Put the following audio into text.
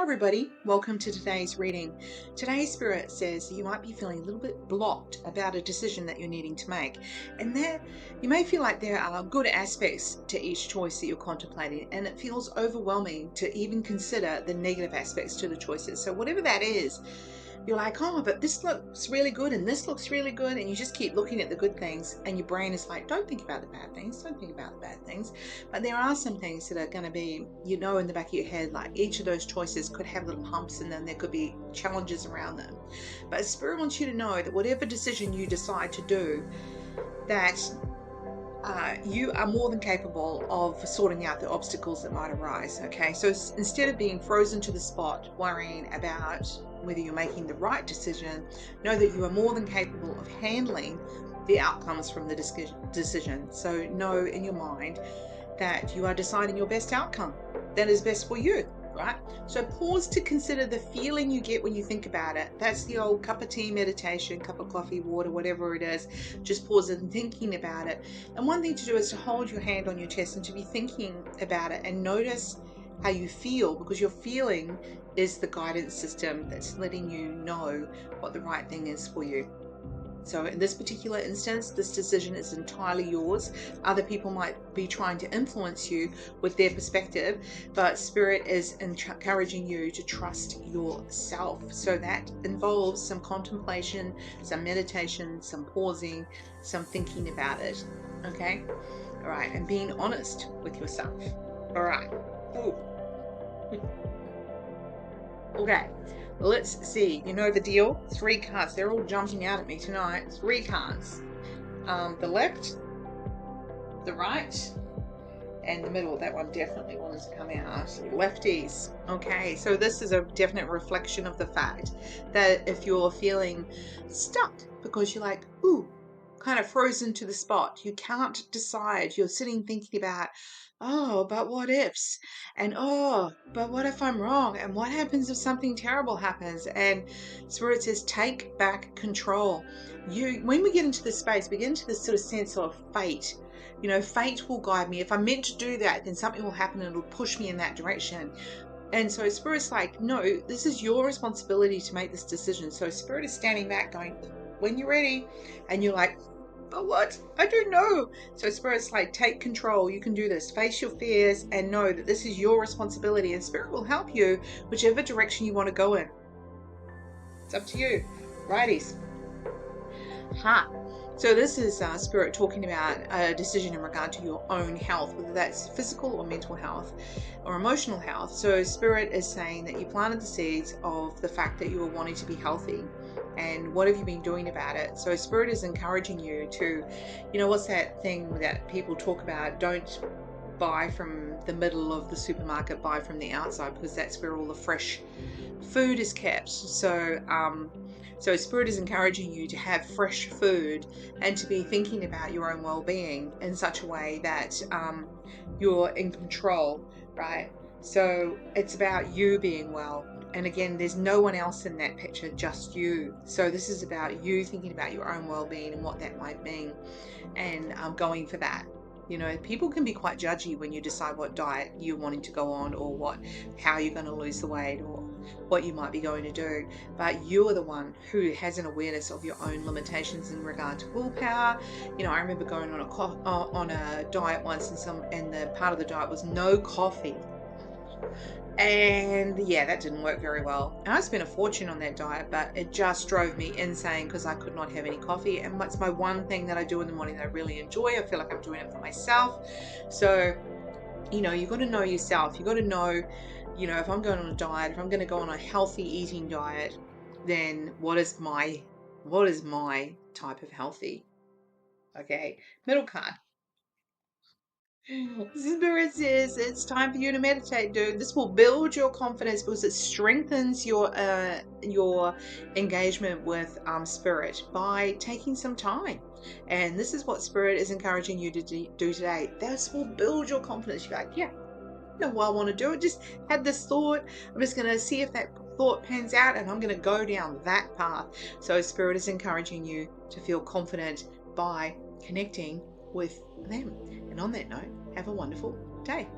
Hi everybody, welcome to today's reading. Today's spirit says you might be feeling a little bit blocked about a decision that you're needing to make, and that you may feel like there are good aspects to each choice that you're contemplating, and it feels overwhelming to even consider the negative aspects to the choices. So whatever that is, you're like, oh, but this looks really good and this looks really good, and you just keep looking at the good things, and your brain is like, don't think about the bad things, don't think about the bad things. But there are some things that are going to be, in the back of your head, like each of those choices could have little humps, and then there could be challenges around them. But Spirit wants you to know that whatever decision you decide to do, that you are more than capable of sorting out the obstacles that might arise. Okay, so instead of being frozen to the spot worrying about whether you're making the right decision, know that you are more than capable of handling the outcomes from the decision. So know in your mind that you are deciding your best outcome that is best for you, right? So pause to consider the feeling you get when you think about it. That's the old cup of tea meditation, cup of coffee, water, whatever it is. Just pause and thinking about it. And one thing to do is to hold your hand on your chest and to be thinking about it and notice how you feel, because your feeling is the guidance system that's letting you know what the right thing is for you. So in this particular instance, this decision is entirely yours. Other people might be trying to influence you with their perspective, but Spirit is encouraging you to trust yourself. So that involves some contemplation, some meditation, some pausing, some thinking about it. Okay? All right. And being honest with yourself. All right. Ooh. Okay, let's see. You know the deal? 3 cards. They're all jumping out at me tonight. 3 cards. The left, the right, and the middle. That one definitely wanted to come out. Lefties. Okay, so this is a definite reflection of the fact that if you're feeling stuck because you're like, ooh, kind of frozen to the spot, you can't decide, you're sitting thinking about, oh, but what ifs, and oh, but what if I'm wrong, and what happens if something terrible happens? And Spirit says, take back control. When we get into this space, we get into this sort of sense of fate. Fate will guide me. If I'm meant to do that, then something will happen and it'll push me in that direction. And so Spirit's like, no, this is your responsibility to make this decision. So Spirit is standing back going, when you're ready. And you're like, but what? I don't know. So Spirit's like, take control. You can do this. Face your fears and know that this is your responsibility. And Spirit will help you whichever direction you want to go in. It's up to you. Righties. So this is Spirit talking about a decision in regard to your own health, whether that's physical or mental health or emotional health. So Spirit is saying that you planted the seeds of the fact that you are wanting to be healthy, and what have you been doing about it? So Spirit is encouraging you to, what's that thing that people talk about? Don't buy from the middle of the supermarket, buy from the outside, because that's where all the fresh food is kept. So Spirit is encouraging you to have fresh food and to be thinking about your own well-being in such a way that you're in control, right? So it's about you being well. And again, there's no one else in that picture, just you. So this is about you thinking about your own well-being and what that might mean, and going for that. People can be quite judgy when you decide what diet you're wanting to go on, or how you're going to lose the weight, or what you might be going to do. But you're the one who has an awareness of your own limitations in regard to willpower. I remember going on a diet once, and the part of the diet was no coffee. And yeah, that didn't work very well. And I spent a fortune on that diet, but it just drove me insane because I could not have any coffee. And it's my one thing that I do in the morning that I really enjoy. I feel like I'm doing it for myself. So, you've got to know yourself. You've got to know, if I'm going on a diet, if I'm going to go on a healthy eating diet, then what is my type of healthy? Okay, middle card. Spirit says it's time for you to meditate, dude. This will build your confidence because it strengthens your engagement with Spirit by taking some time. And this is what Spirit is encouraging you to do today. This will build your confidence. You're like, yeah, I know what I want to do. I just had this thought. I'm just going to see if that thought pans out, and I'm going to go down that path. So Spirit is encouraging you to feel confident by connecting with them. And on that note, have a wonderful day.